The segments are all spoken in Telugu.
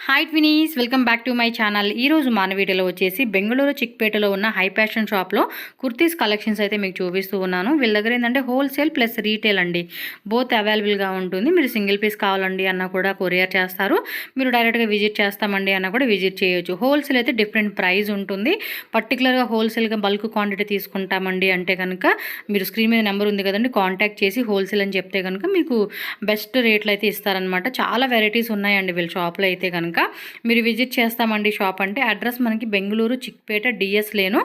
Hi twinnies, welcome back to my channel. ఈరోజు మన వీడియోలో వచ్చేసి బెంగళూరు చిక్పేటలో ఉన్న హై ఫ్యాషన్ షాప్లో కుర్తీస్ కలెక్షన్స్ అయితే మీకు చూపిస్తూ ఉన్నాను. వీళ్ళ దగ్గర ఏంటంటే హోల్సేల్ ప్లస్ రీటైల్ అండి, బోత్ అవైలబుల్గా ఉంటుంది. మీరు సింగిల్ పీస్ కావాలండి అన్న కూడా కొరియర్ చేస్తారు. మీరు డైరెక్ట్గా విజిట్ చేస్తామండి అన్న కూడా విజిట్ చేయొచ్చు. హోల్సేల్ అయితే డిఫరెంట్ ప్రైస్ ఉంటుంది. పర్టికులర్గా హోల్సేల్గా బల్క్ క్వాంటిటీ తీసుకుంటామండి అంటే కనుక మీరు స్క్రీన్ మీద నెంబర్ ఉంది కదండి, కాంటాక్ట్ చేసి హోల్సేల్ అని చెప్తే కనుక మీకు బెస్ట్ రేట్లు అయితే ఇస్తారనమాట. చాలా వెరైటీస్ ఉన్నాయండి వీళ్ళ షాప్లో అయితే కనుక మీరు విజిట్ చేస్తామండి. షాప్ అంటే అడ్రస్ మనకి బెంగళూరు చిక్పేట డిఎస్ లేను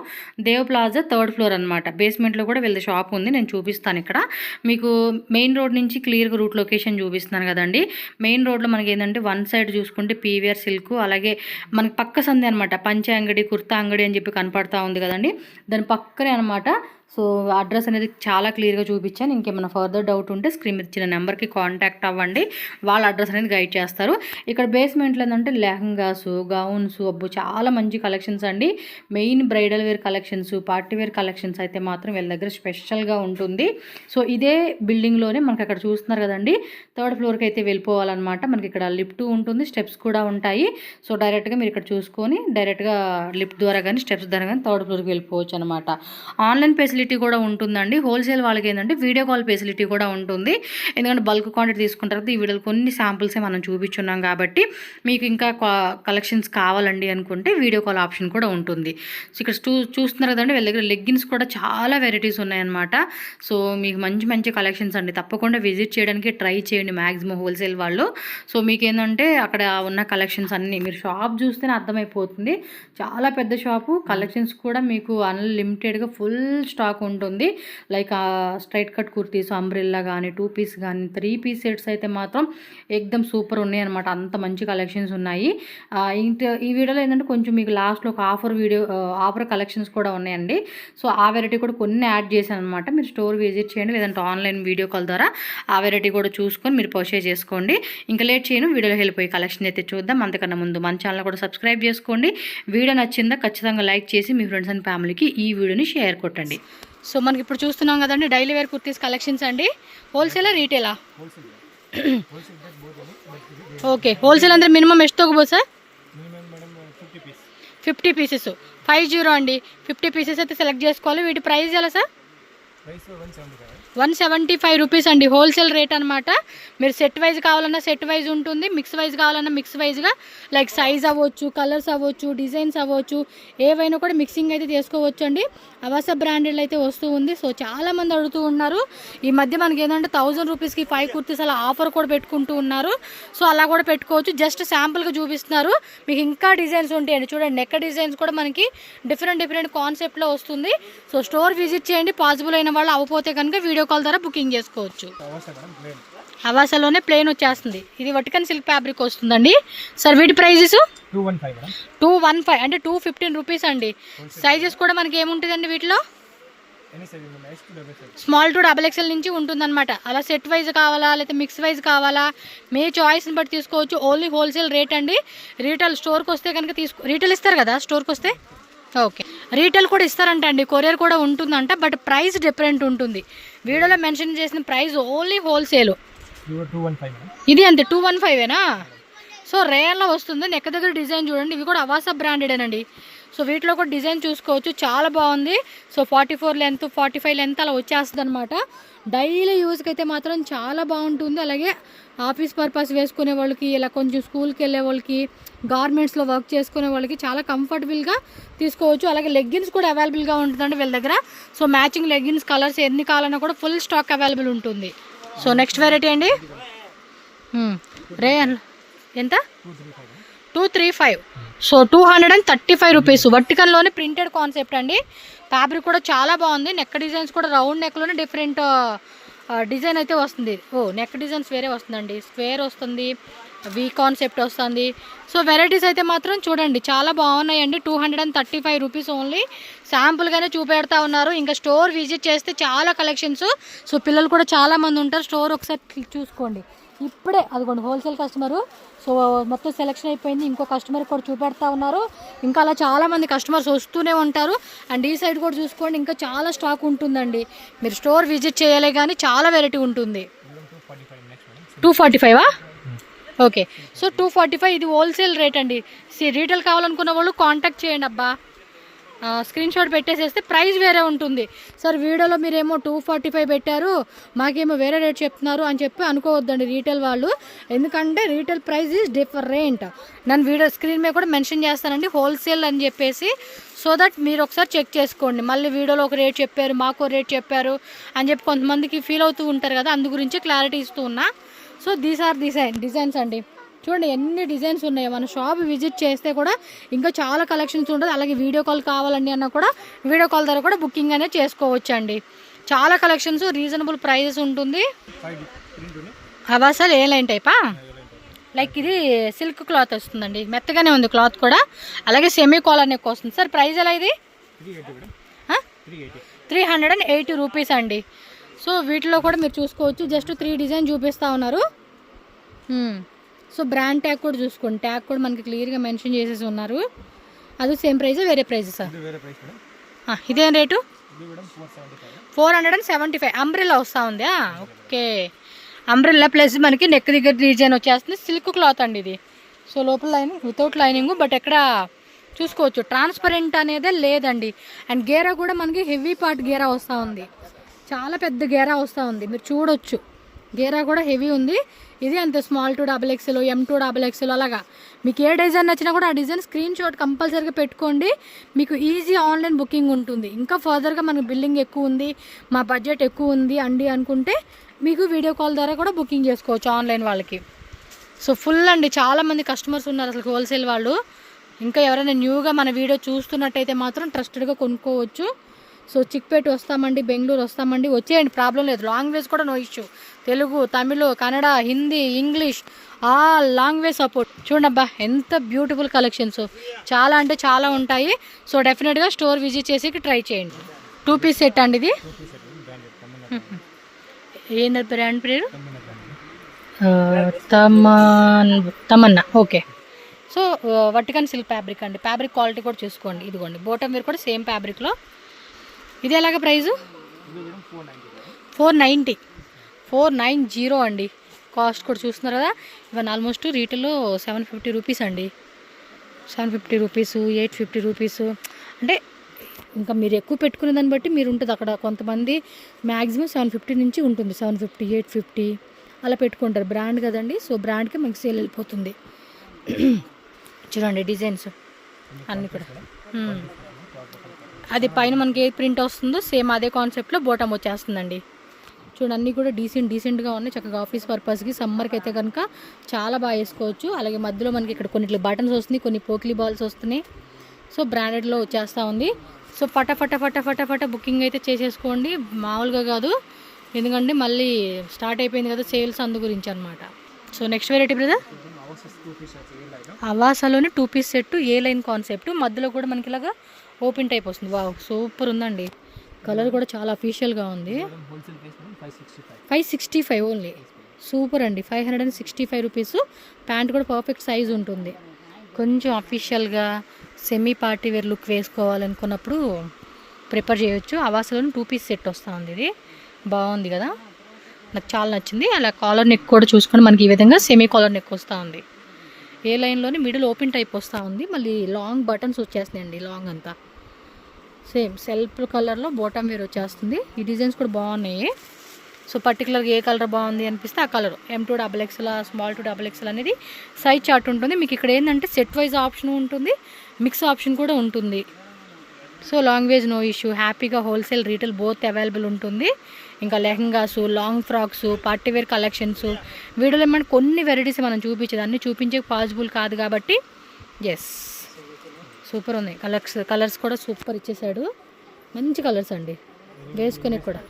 దేవ్ ప్లాజా 3rd ఫ్లోర్ అనమాట. బేస్మెంట్లో కూడా వీళ్ళ షాప్ ఉంది, నేను చూపిస్తాను. ఇక్కడ మీకు మెయిన్ రోడ్ నుంచి క్లియర్గా రూట్ లొకేషన్ చూపిస్తున్నాను కదండి. మెయిన్ రోడ్లో మనకి ఏంటంటే వన్ సైడ్ చూసుకుంటే పీవీఆర్ సిల్క్, అలాగే మనకి పక్క సందే అనమాట పంచే అంగడి, కుర్తా అంగడి అని చెప్పి కనపడతా ఉంది కదండి, దాని పక్కనే అనమాట. సో అడ్రస్ అనేది చాలా క్లియర్గా చూపించాను. ఇంకేమైనా ఫర్దర్ డౌట్ ఉంటే స్క్రీన్ మీద ఇచ్చిన నెంబర్కి కాంటాక్ట్ అవ్వండి, వాళ్ళ అడ్రస్ అనేది గైడ్ చేస్తారు. ఇక్కడ బేస్మెంట్లో ఏంటంటే లెహంగాస్, గౌన్స్, అబ్బు చాలా మంచి కలెక్షన్స్ అండి. Main bridal wear collections, party wear collections అయితే మాత్రం వీళ్ళ దగ్గర స్పెషల్గా ఉంటుంది. సో ఇదే బిల్డింగ్లోనే మనకి అక్కడ చూస్తున్నారు కదండి, 3rd ఫ్లోర్కి అయితే వెళ్ళిపోవాలన్నమాట. మనకి ఇక్కడ లిఫ్ట్ ఉంటుంది, స్టెప్స్ కూడా ఉంటాయి. సో డైరెక్ట్గా మీరు ఇక్కడ చూసుకొని డైరెక్ట్గా లిఫ్ట్ ద్వారా కానీ స్టెప్స్ ద్వారా కానీ 3rd ఫ్లోర్కి వెళ్ళిపోవచ్చు అనమాట. ఆన్లైన్ ఫెసిలిటీ కూడా ఉంటుందండి. హోల్సేల్ వాళ్ళకి ఏంటంటే వీడియో కాల్ ఫెసిలిటీ కూడా ఉంటుంది. ఎందుకంటే బల్క్ క్వాంటిటీ తీసుకున్న తర్వాత ఈ వీడియోలో కొన్ని శాంపుల్సే మనం చూపించున్నాం కాబట్టి మీకు ఇంకా కలెక్షన్స్ కావాలండి అనుకుంటే వీడియో కాల్ ఆప్షన్ కూడా ఉంటుంది. సో ఇక్కడ చూస్తున్నారు కదండి, వీళ్ళ దగ్గర లెగ్గిన్స్ కూడా చాలా వెరైటీస్ ఉన్నాయన్నమాట. సో మీకు మంచి మంచి కలెక్షన్స్ అండి, తప్పకుండా విజిట్ చేయడానికి ట్రై చేయండి మ్యాక్సిమం హోల్సేల్ వాళ్ళు. సో మీకు ఏంటంటే అక్కడ ఉన్న కలెక్షన్స్ అన్నీ మీరు షాప్ చూస్తేనే అర్థమైపోతుంది. చాలా పెద్ద షాపు, కలెక్షన్స్ కూడా మీకు అన్లిమిటెడ్గా ఫుల్ స్టాక్ ఉంటుంది. Like straight cut kurtis, umbrella కానీ, 2 పీస్ కానీ, 3 పీస్ సెట్స్ అయితే మాత్రం ఎక్దమ్ సూపర్ ఉన్నాయి అనమాట. అంత మంచి కలెక్షన్స్ ఉన్నాయి. ఈ వీడియోలో ఏంటంటే కొంచెం మీకు లాస్ట్లో ఒక ఆఫర్ కలెక్షన్స్ కూడా ఉన్నాయండి. సో ఆ వెరైటీ కూడా కొన్ని యాడ్ చేశాను అనమాట. మీరు స్టోర్ విజిట్ చేయండి, లేదంటే ఆన్లైన్ వీడియో కాల్ ద్వారా ఆ వెరైటీ కూడా చూసుకొని మీరు పర్చేజ్ చేసుకోండి. ఇంకా లేట్ చేయను, వీడియోలో వెళ్ళిపోయి కలెక్షన్ అయితే చూద్దాం. అంతకన్నా ముందు మన ఛానల్ కూడా సబ్స్క్రైబ్ చేసుకోండి. వీడియో నచ్చిందా ఖచ్చితంగా లైక్ చేసి మీ ఫ్రెండ్స్ అండ్ ఫ్యామిలీకి ఈ వీడియోని షేర్ కొట్టండి. సో మనకి ఇప్పుడు చూస్తున్నాం కదండి, డైలీ వేర్ కుర్తీస్ కలెక్షన్స్ అండి. హోల్సేలా రీటైలా? ఓకే, హోల్సేల్ అంటే మినిమం ಎಷ್ಟು ತಗೋಬೋದು సార్? 50 పీసెస్ 50 అండి. 50 పీసెస్ అయితే సెలెక్ట్ చేసుకోవాలి. వీటి ప్రైస్ ఎలా సార్? 175 రూపీస్ అండి, హోల్సేల్ రేట్ అనమాట. మీరు సెట్ వైజ్ కావాలన్నా సెట్ వైజ్ ఉంటుంది, మిక్స్ వైజ్ కావాలన్నా మిక్స్ వైజ్గా, లైక్ సైజ్ అవ్వచ్చు, కలర్స్ అవ్వచ్చు, డిజైన్స్ అవ్వచ్చు, ఏవైనా కూడా మిక్సింగ్ అయితే చేసుకోవచ్చు అండి. అవాసా బ్రాండెడ్ అయితే వస్తూ ఉంది. సో చాలామంది అడుగుతూ ఉన్నారు. ఈ మధ్య మనకి ఏంటంటే 1000 రూపీస్కి 5 కుర్తీస్ అలా ఆఫర్ కూడా పెట్టుకుంటూ ఉన్నారు. సో అలా కూడా పెట్టుకోవచ్చు. జస్ట్ శాంపుల్గా చూపిస్తున్నారు. మీకు ఇంకా డిజైన్స్ ఉంటాయండి, చూడండి. నెక్ డిజైన్స్ కూడా మనకి డిఫరెంట్ కాన్సెప్ట్లో వస్తుంది. సో స్టోర్ విజిట్ చేయండి, పాసిబుల్ అయిన వాళ్ళు అవ్వకపోతే కనుక వీడియో కాల్ ద్వారా బుకింగ్ చేసుకోవచ్చు. అవాసాలోనే ప్లేన్ వచ్చేస్తుంది. ఇది వర్టికన్ సిల్క్ ఫ్యాబ్రిక్ వస్తుందండి. సార్ వీటి ప్రైజెస్ 215 అంటే 215 రూపీస్ అండి. సైజెస్ కూడా మనకి ఏముంటుందండి వీటిలో? స్మాల్ టు XXL నుంచి ఉంటుందన్నమాట. అలా సెట్ వైజ్ కావాలా లేకపోతే మిక్స్ వైజ్ కావాలా, మీ చాయిస్ని బట్టి తీసుకోవచ్చు. ఓన్లీ హోల్సేల్ రేట్ అండి. రీటైల్ స్టోర్కి వస్తే కనుక రీటైల్ ఇస్తారు కదా స్టోర్కి వస్తే? ఓకే, రీటైల్ కూడా ఇస్తారంట అండి, కొరియర్ కూడా ఉంటుందంట. బట్ ప్రైస్ డిఫరెంట్ ఉంటుంది. వీడియోలో మెన్షన్ చేసిన ప్రైస్ ఓన్లీ హోల్సేల్. ఇది అంతే 215ఏనా? సో రేర్లో వస్తుంది. నెక్ దగ్గర డిజైన్ చూడండి, ఇవి కూడా అవాసా బ్రాండెడేనండి. సో వీటిలో కూడా డిజైన్ చూసుకోవచ్చు, చాలా బాగుంది. సో 44 లెంత్, 45 లెంత్ అలా వచ్చేస్తుంది అనమాట. డైలీ యూజ్కి అయితే మాత్రం చాలా బాగుంటుంది. అలాగే ఆఫీస్ పర్పస్ వేసుకునే వాళ్ళకి, ఇలా కొంచెం స్కూల్కి వెళ్ళే వాళ్ళకి, గార్మెంట్స్లో వర్క్ చేసుకునే వాళ్ళకి చాలా కంఫర్టబుల్గా తీసుకోవచ్చు. అలాగే లెగ్గిన్స్ కూడా అవైలబుల్గా ఉంటుందండి వీళ్ళ దగ్గర. సో మ్యాచింగ్ లెగ్గిన్స్ కలర్స్ ఎన్ని కావాలన్నా కూడా ఫుల్ స్టాక్ అవైలబుల్ ఉంటుంది. సో నెక్స్ట్ వెరైటీ అండి, రేయన్ ఎంత? 235. So 235 rupees. వర్టికల్లోనే ప్రింటెడ్ కాన్సెప్ట్ అండి. ఫ్యాబ్రిక్ కూడా చాలా బాగుంది. నెక్ డిజైన్స్ కూడా రౌండ్ నెక్లోనే డిఫరెంట్ డిజైన్ అయితే వస్తుంది. నెక్ డిజైన్స్ వేరే వస్తుందండి, స్క్వేర్ వస్తుంది, వి కాన్సెప్ట్ వస్తుంది. సో వెరైటీస్ అయితే మాత్రం చూడండి చాలా బాగున్నాయండి. 235 రూపీస్ ఓన్లీ. శాంపుల్గానే చూపెడతా ఉన్నారు. ఇంకా స్టోర్ విజిట్ చేస్తే చాలా కలెక్షన్స్. సో పిల్లలు కూడా చాలామంది ఉంటారు. స్టోర్ ఒకసారి చూసుకోండి. ఇప్పుడే అదిగోండి హోల్సేల్ కస్టమరు. సో మొత్తం సెలెక్షన్ అయిపోయింది. ఇంకో కస్టమర్ కూడా చూపెడతా ఉన్నారు. ఇంకా అలా చాలామంది కస్టమర్స్ వస్తూనే ఉంటారు. అండ్ ఈ సైడ్ కూడా చూసుకోండి, ఇంకా చాలా స్టాక్ ఉంటుందండి. మీరు స్టోర్ విజిట్ చేయాలి కానీ చాలా వెరైటీ ఉంటుంది. 245 ఓకే. సో 245 ఇది హోల్సేల్ రేట్ అండి. రీటైల్ కావాలనుకున్న వాళ్ళు కాంటాక్ట్ చేయండి అబ్బా. స్క్రీన్ షాట్ పెట్టేసేస్తే ప్రైస్ వేరే ఉంటుంది. సార్ వీడియోలో మీరేమో 245 పెట్టారు, మాకేమో వేరే రేట్ చెప్తున్నారు అని చెప్పి అనుకోవద్దండి రీటైల్ వాళ్ళు. ఎందుకంటే రీటైల్ ప్రైస్ ఈజ్ డిఫరెంట్. నేను వీడియో స్క్రీన్ మీద కూడా మెన్షన్ చేస్తానండి హోల్సేల్ అని చెప్పేసి. సో దట్ మీరు ఒకసారి చెక్ చేసుకోండి. మళ్ళీ వీడియోలో ఒక రేట్ చెప్పారు, మాకు రేట్ చెప్పారు అని చెప్పి కొంతమందికి ఫీల్ అవుతూ ఉంటారు కదా, అందు గురించి క్లారిటీ ఇస్తూ ఉన్నా. సో దీస్ ఆర్ డిజైన్స్ అండి. చూడండి ఎన్ని డిజైన్స్ ఉన్నాయో. మన షాప్ విజిట్ చేస్తే కూడా ఇంకా చాలా కలెక్షన్స్ ఉంటుంది. అలాగే వీడియో కాల్ కావాలండి అన్న కూడా వీడియో కాల్ ద్వారా కూడా బుకింగ్ అనేది చేసుకోవచ్చు అండి. చాలా కలెక్షన్స్, రీజనబుల్ ప్రైజెస్ ఉంటుంది. అవి అసలు ఏ లైన్ టైపా, లైక్ ఇది సిల్క్ క్లాత్ వస్తుందండి, మెత్తగానే ఉంది క్లాత్ కూడా. అలాగే సెమీ కాలర్ నెక్ వస్తుంది. సార్ ప్రైస్ ఎలా ఇది? 380 రూపీస్ అండి. సో వీటిలో కూడా మీరు చూసుకోవచ్చు. జస్ట్ 3 డిజైన్ చూపిస్తూ ఉన్నారు. సో బ్రాండ్ ట్యాగ్ కూడా చూసుకోండి, ట్యాగ్ కూడా మనకి క్లియర్గా మెన్షన్ చేసేసి ఉన్నారు. అది సేమ్ ప్రైస్ వేరే ప్రైస్ సార్? ఇదేం రేటు? 475. అంబ్రెల్లా వస్తూ ఉంది. ఓకే, అంబ్రెల్లా ప్లస్ మనకి నెక్ దగ్గర డిజైన్ వచ్చేస్తుంది. సిల్క్ క్లాత్ అండి ఇది. సో లోపల లైనింగ్, వితౌట్ లైనింగ్, బట్ ఎక్కడ చూసుకోవచ్చు ట్రాన్స్పరెంట్ అనేదే లేదండి. అండ్ గేరా కూడా మనకి హెవీ పార్ట్ గేరా వస్తూ ఉంది, చాలా పెద్ద గేరా వస్తూ ఉంది, మీరు చూడొచ్చు. గేరా కూడా హెవీ ఉంది. ఇది అంతే, small to XXL, M2 XXL అలాగా. మీకు ఏ డిజైన్ నచ్చినా కూడా ఆ డిజైన్ స్క్రీన్ షాట్ కంపల్సరీగా పెట్టుకోండి. మీకు ఈజీ ఆన్లైన్ బుకింగ్ ఉంటుంది. ఇంకా ఫర్దర్గా మనకు బిల్లింగ్ ఎక్కువ ఉంది, మా బడ్జెట్ ఎక్కువ ఉంది అండి అనుకుంటే మీకు వీడియో కాల్ ద్వారా కూడా బుకింగ్ చేసుకోవచ్చు ఆన్లైన్ వాళ్ళకి. సో ఫుల్ అండి, చాలామంది కస్టమర్స్ ఉన్నారు అసలు హోల్సేల్ వాళ్ళు. ఇంకా ఎవరైనా న్యూగా మన వీడియో చూస్తున్నట్టయితే మాత్రం ట్రస్టెడ్గా కొనుక్కోవచ్చు. సో చిక్పేట వస్తామండి, బెంగళూరు వస్తామండి, వచ్చేయండి, ప్రాబ్లం లేదు. లాంగ్వేజ్ కూడా no issue. Telugu, Tamil, Kannada, Hindi, English all language support. చూడబ్బా ఎంత బ్యూటిఫుల్ కలెక్షన్స్, చాలా అంటే చాలా ఉంటాయి. సో డెఫినెట్గా స్టోర్ విజిట్ చేసి ట్రై చేయండి. 2 పీస్ సెట్ అండి ఇది. ఏంటి బ్రాండ్ పేరు? తమన్నా. ఓకే. సో వర్టికన్ సిల్క్ ఫ్యాబ్రిక్ అండి. ఫ్యాబ్రిక్ క్వాలిటీ కూడా చూసుకోండి. ఇదిగోండి బాటమ్ వేర్ కూడా సేమ్ ఫ్యాబ్రిక్లో. ఇది ఎలాగ ప్రైజు? 490 అండి. కాస్ట్ కూడా చూస్తున్నారు కదా. ఇవన్నీ ఆల్మోస్ట్ రీటైల్లో 750 రూపీస్ అండి. 750 రూపీస్, 850 రూపీస్. అంటే ఇంకా మీరు ఎక్కువ పెట్టుకునే దాన్ని బట్టి మీరు ఉంటుంది అక్కడ. కొంతమంది మ్యాక్సిమం 750 నుంచి ఉంటుంది, 750, 850 అలా పెట్టుకుంటారు. బ్రాండ్ కదండి, సో బ్రాండ్కి మనకి సేల్ వెళ్ళిపోతుంది. చూడండి డిజైన్స్ అన్నీ కూడా. అది పైన మనకి ఏ ప్రింట్ వస్తుందో సేమ్ అదే కాన్సెప్ట్లో బోటమ్ వచ్చేస్తుందండి. చూడండి అన్నీ కూడా డీసెంట్గా ఉన్నాయి. చక్కగా ఆఫీస్ పర్పస్కి సమ్మర్కి అయితే కనుక చాలా బాగా వేసుకోవచ్చు. అలాగే మధ్యలో మనకి ఇక్కడ కొన్ని బటన్స్ వస్తున్నాయి, కొన్ని పోక్లీ బాల్స్ వస్తున్నాయి. సో బ్రాండెడ్లో వచ్చేస్తూ ఉంది. సో ఫట బుకింగ్ అయితే చేసేసుకోండి, మామూలుగా కాదు. ఎందుకంటే మళ్ళీ స్టార్ట్ అయిపోయింది కదా సేల్స్, అందు గురించి అనమాట. సో నెక్స్ట్ వెరైటీ బ్రదర్, అవాసాలోని 2 piece set, A line concept. మధ్యలో కూడా మనకి ఇలాగా ఓపెన్ టైప్ వస్తుంది. వావ్ సూపర్ ఉందండి. కలర్ కూడా చాలా అఫీషియల్గా ఉంది. 565 ఓన్లీ. సూపర్ అండి. 565 రూపీస్. ప్యాంట్ కూడా పర్ఫెక్ట్ సైజ్ ఉంటుంది. కొంచెం అఫీషియల్గా సెమీ పార్టీ వేర్ లుక్ వేసుకోవాలనుకున్నప్పుడు ప్రిపేర్ చేయొచ్చు. అవాసాలోని 2 పీస్ సెట్ వస్తూ ఉంది. ఇది బాగుంది కదా, నాకు చాలా నచ్చింది. అలా కాలర్ నెక్ కూడా చూసుకొని మనకి ఈ విధంగా సెమీ కాలర్ నెక్ వస్తూ ఉంది. ఏ లైన్లోని మిడిల్ ఓపెన్ టైప్ వస్తూ ఉంది. మళ్ళీ లాంగ్ బటన్స్ వచ్చేస్తున్నాయండి, లాంగ్ అంతా సేమ్ సెల్ఫ్ కలర్లో బాటమ్ వేర్ వచ్చేస్తుంది. ఈ డిజైన్స్ కూడా బాగున్నాయి. సో పర్టికులర్గా ఏ కలర్ బాగుంది అనిపిస్తే ఆ colour. M2 XXL, small to XXL అనేది సైజ్ చార్ట్ ఉంటుంది. మీకు ఇక్కడ ఏంటంటే సెట్ వైజ్ ఆప్షన్ ఉంటుంది, మిక్స్ ఆప్షన్ కూడా ఉంటుంది. సో లాంగ్వేజ్ నో ఇష్యూ, హ్యాపీగా హోల్సేల్ రీటైల్ బోత్ అవైలబుల్ ఉంటుంది. ఇంకా lehengas, long frocks, party wear collections. వీడియోలో ఏమంటే కొన్ని వెరైటీస్ మనం చూపించేది, అన్నీ చూపించే పాసిబుల్ కాదు కాబట్టి. ఎస్ సూపర్ ఉన్నాయి. కలర్స్ కూడా సూపర్ ఇచ్చేసాడు. మంచి కలర్స్ అండి, వేసుకునే కూడా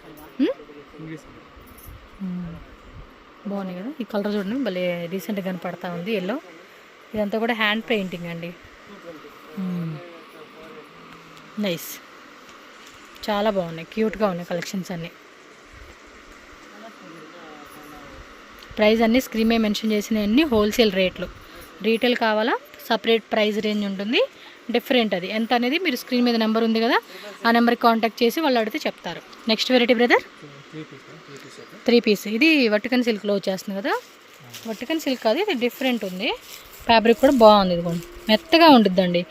బాగున్నాయి కదా. ఈ కలర్ చూడండి భలే రీసెంట్గా కనపడతా ఉంది, ఎల్లో. ఇదంతా కూడా హ్యాండ్ పెయింటింగ్ అండి. నైస్, చాలా బాగున్నాయి, క్యూట్గా ఉన్నాయి కలెక్షన్స్ అన్నీ. ప్రైస్ అన్నీ స్క్రీన్ మీద మెన్షన్ చేసినవన్నీ హోల్సేల్ రేట్లు. రీటైల్ కావాలా సపరేట్ ప్రైస్ రేంజ్ ఉంటుంది, డిఫరెంట్. అది ఎంత అనేది మీరు స్క్రీన్ మీద నెంబర్ ఉంది కదా, ఆ నెంబర్కి కాంటాక్ట్ చేసి వాళ్ళు అడిగితే చెప్తారు. Next variety brother, 3 piece. ఇది వర్టికన్ సిల్క్లో వచ్చేస్తుంది కదా. వర్టికల్ సిల్క్ కాదు, ఇది డిఫరెంట్ ఉంది. ఫ్యాబ్రిక్ కూడా బాగుంది, ఇదిగోండి మెత్తగా ఉంటుందండి.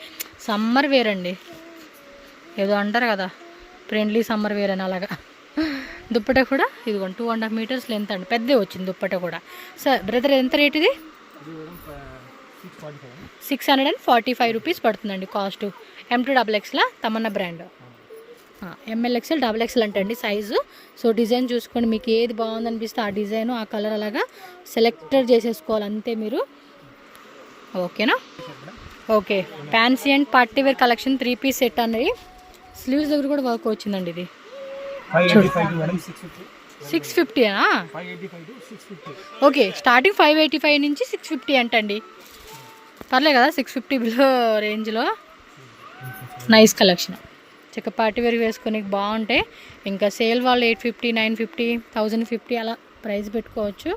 సమ్మర్ వేర్ అండి, ఏదో అంటారు కదా ఫ్రెండ్లీ సమ్మర్ వేర్ అని, అలాగా. దుప్పట కూడా ఇదిగోండి 2.5 మీటర్స్ లెంత్ అండి, పెద్దే వచ్చింది దుప్పట కూడా. సార్ బ్రదర్ ఎంత రేట్ ఇది? 645 రూపీస్ పడుతుందండి కాస్ట్. M2XXల తమన్నా బ్రాండ్. MLXL XXL అంటే అండి సైజు. సో డిజైన్ చూసుకోండి, మీకు ఏది బాగుందనిపిస్తే ఆ డిజైన్ ఆ కలర్ అలాగా సెలెక్టర్ చేసేసుకోవాలి అంతే మీరు. ఓకేనా? Okay, fancy and party wear collection 3 piece set అన్నది. స్లీవ్స్ దగ్గర కూడా వర్క్ వచ్చిందండి. ఇది 650. ఓకే, స్టార్టింగ్ 585 నుంచి 650 అంటండి. పర్లే కదా, 650 బిలో రేంజ్లో నైస్ కలెక్షన్. చక్క పార్టీ వేర్ వేసుకొని బాగుంటాయి. ఇంకా సేల్ వాళ్ళు 850, 950, 1050 అలా ప్రైస్ పెట్టుకోవచ్చు.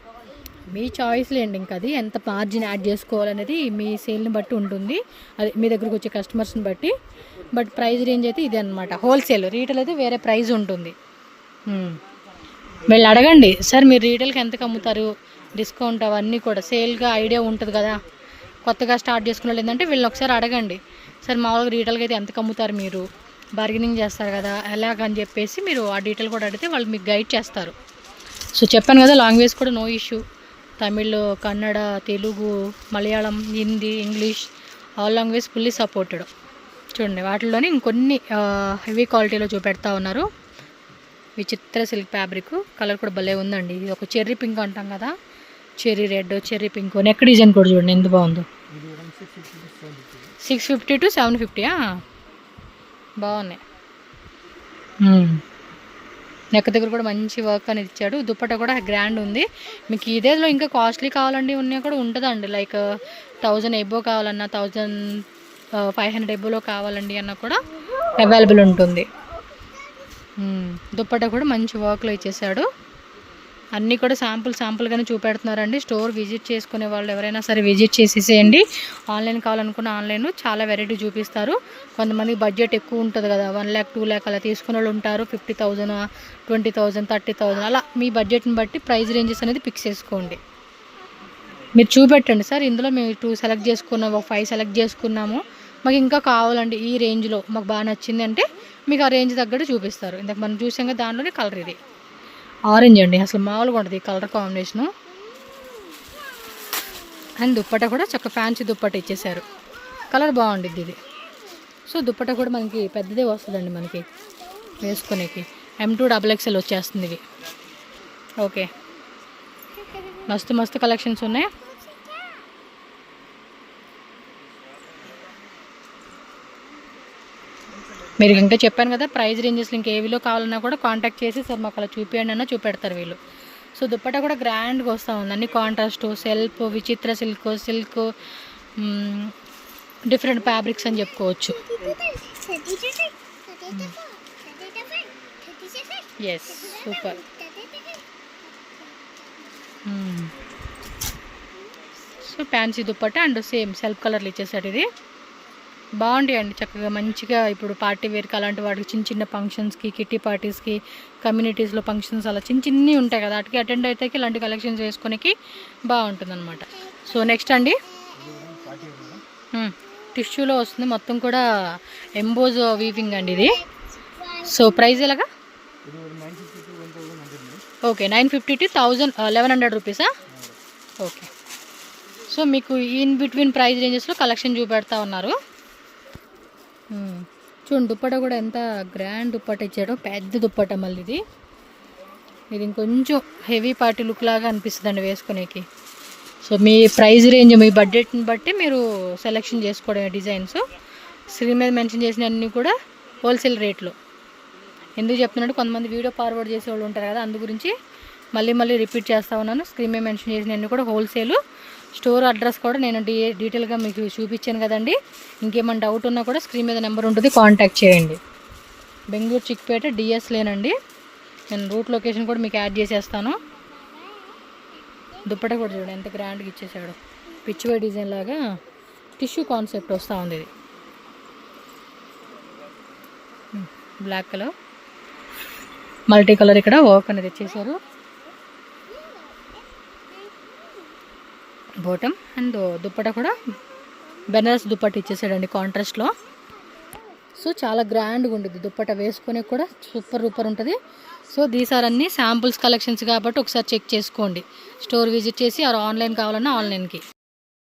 మీ చాయిస్ లేండి. ఇంకా అది ఎంత మార్జిన్ యాడ్ చేసుకోవాలనేది మీ సేల్ని బట్టి ఉంటుంది, అది మీ దగ్గరకు వచ్చే కస్టమర్స్ని బట్టి. బట్ ప్రైస్ రేంజ్ అయితే ఇదే అనమాట. హోల్సేల్, రీటైల్ అయితే వేరే ప్రైస్ ఉంటుంది. వీళ్ళు అడగండి, సార్ మీరు రీటైల్కి ఎంతకు అమ్ముతారు, డిస్కౌంట్ అవన్నీ కూడా సేల్గా ఐడియా ఉంటుంది కదా. కొత్తగా స్టార్ట్ చేసుకున్న ఏంటంటే వీళ్ళని ఒకసారి అడగండి, సార్ మామూలుగా రీటైల్కి అయితే ఎంతకు అమ్ముతారు, మీరు బార్గెనింగ్ చేస్తారు కదా ఎలాగని చెప్పేసి మీరు ఆ డీటెయిల్ కూడా అడిగితే వాళ్ళు మీకు గైడ్ చేస్తారు. సో చెప్పాను కదా, లాంగ్వేజ్ కూడా no issue. Tamil, Kannada, Telugu, Malayalam, Hindi, English all language fully supported. చూడండి వాటిల్లోనే ఇంకొన్ని హెవీ క్వాలిటీలో చూపెడతా ఉన్నారు. విచిత్ర సిల్క్ ఫ్యాబ్రిక్, కలర్ కూడా భలే ఉందండి. ఇది ఒక చెర్రీ పింక్ అంటాం కదా, cherry red, cherry pink. Neck design కూడా చూడండి ఎంత బాగుందో. 650 to 750. బాగున్నాయి. నెక్ దగ్గర కూడా మంచి వర్క్ అనేది ఇచ్చాడు. దుప్పట కూడా గ్రాండ్ ఉంది. మీకు ఇదేలో ఇంకా కాస్ట్లీ కావాలండి ఉన్నా కూడా ఉంటుందండి. లైక్ 1000 ఎబో కావాలన్నా, 1500 ఎబోలో కావాలండి అన్నా కూడా అవైలబుల్ ఉంటుంది. దుప్పట కూడా మంచి వర్క్లో ఇచ్చేసాడు. అన్నీ కూడా శాంపుల్గానే చూపెడుతున్నారండి. స్టోర్ విజిట్ చేసుకునే వాళ్ళు ఎవరైనా సరే విజిట్ చేసేసేయండి. ఆన్లైన్ కావాలనుకున్న ఆన్లైన్ చాలా వెరైటీ చూపిస్తారు. కొంతమంది బడ్జెట్ ఎక్కువ ఉంటుంది కదా, 1 lakh 2 lakh అలా తీసుకునే వాళ్ళు ఉంటారు. 50,000, 20,000, 30,000 అలా మీ బడ్జెట్ని బట్టి ప్రైస్ రేంజెస్ అనేది ఫిక్స్ చేసుకోండి. మీరు చూపెట్టండి, సార్ ఇందులో మేము 2 సెలెక్ట్ చేసుకున్నాము, 5 సెలెక్ట్ చేసుకున్నాము, మాకు ఇంకా కావాలండి ఈ రేంజ్లో, మాకు బాగా నచ్చింది అంటే మీకు ఆ రేంజ్ తగ్గట్టు చూపిస్తారు. ఇందాక మనం చూసాం కదా, దాంట్లోనే కలర్ ఇది ఆరెంజ్ అండి, అసలు మామూలుగా ఉంటుంది ఈ కలర్ కాంబినేషను. అండ్ దుప్పట కూడా చక్క ఫ్యాన్సీ దుప్పట ఇచ్చేసారు, కలర్ బాగుండిద్ది ఇది. సో దుప్పట కూడా మనకి పెద్దదే వస్తుందండి మనకి వేసుకునేకి. M2XXL వచ్చేస్తుంది ఇవి. ఓకే, మస్తు కలెక్షన్స్ ఉన్నాయి. మీరు ఇంకా చెప్పాను కదా, ప్రైస్ రేంజెస్లో ఇంకా ఏవిలో కావాలన్నా కూడా కాంటాక్ట్ చేసి సార్ మాకు అలా చూపించండి అన్న చూపెడతారు వీళ్ళు. సో దుప్పట కూడా గ్రాండ్గా వస్తూ ఉంది, అన్ని contrast, self, Vichitra silk, different fabrics అని చెప్పుకోవచ్చు. Yes, super. So fancy dupatta and same self కలర్లు ఇచ్చేసాడు. ఇది బాగుంటాయండి చక్కగా మంచిగా. ఇప్పుడు పార్టీ వేర్కి అలాంటి వాటికి చిన్న ఫంక్షన్స్కి, కిట్టి పార్టీస్కి, కమ్యూనిటీస్లో ఫంక్షన్స్ అలా చిన్ని ఉంటాయి కదా, వాటికి అటెండ్ అయితే ఇలాంటి కలెక్షన్స్ వేసుకునేకి బాగుంటుంది అనమాట. సో నెక్స్ట్ అండి, టిష్యూలో వస్తుంది, మొత్తం కూడా ఎంబోజ్ వీవింగ్ అండి ఇది. సో ప్రైస్ ఎలాగా? Okay, 950 to 1100 రూపీసా? ఓకే. సో మీకు ఇన్ బిట్వీన్ ప్రైస్ రేంజెస్లో కలెక్షన్ చూపెడతా ఉన్నారు. చూడండి దుప్పట కూడా ఎంత గ్రాండ్ దుప్పట ఇచ్చాడో, పెద్ద దుప్పట. మళ్ళీ ఇది ఇంకొంచెం హెవీ పార్టీ లుక్ లాగా అనిపిస్తుందండి వేసుకునేకి. సో మీ ప్రైస్ రేంజ్, మీ బడ్జెట్ని బట్టి మీరు సెలెక్షన్ చేసుకోవడం డిజైన్స్. స్క్రీన్ మీద మెన్షన్ చేసిన అన్నీ కూడా హోల్సేల్ రేట్లో. ఎందుకు చెప్తున్నాడు, కొంతమంది వీడియో ఫార్వర్డ్ చేసే వాళ్ళు ఉంటారు కదా, అందు గురించి మళ్ళీ రిపీట్ చేస్తూ ఉన్నాను. స్క్రీన్ మీద మెన్షన్ చేసిన అన్నీ కూడా హోల్సేల్. స్టోర్ అడ్రస్ కూడా నేను డీటెయిల్గా మీకు చూపించాను కదండి. ఇంకేమైనా డౌట్ ఉన్నా కూడా స్క్రీన్ మీద నెంబర్ ఉంటుంది, కాంటాక్ట్ చేయండి. బెంగళూరు చిక్పేట DS లేనండి. నేను రూట్ లొకేషన్ కూడా మీకు యాడ్ చేసేస్తాను. దుప్పట కూడా చూడండి ఎంత గ్రాండ్గా ఇచ్చేసాడు, పిచ్చివై డిజైన్ లాగా టిష్యూ కాన్సెప్ట్ వస్తూ ఉంది. ఇది బ్లాక్ కలర్, మల్టీ కలర్ ఇక్కడ వర్క్ అనేది ఇచ్చేసారు. బాటమ్ అండ్ దుప్పట కూడా బెనారస్ దుప్పట ఇచ్చేసాడండి కాంట్రాస్ట్లో. సో చాలా గ్రాండ్గా ఉంటుంది దుప్పట, వేసుకొని కూడా సూపర్ ఉంటుంది. సో దీస్ ఆర్ అన్ని శాంపుల్స్ కలెక్షన్స్ కాబట్టి ఒకసారి చెక్ చేసుకోండి. స్టోర్ విజిట్ చేసి ఆర్ ఆన్లైన్ కావాలన్నా ఆన్లైన్కి.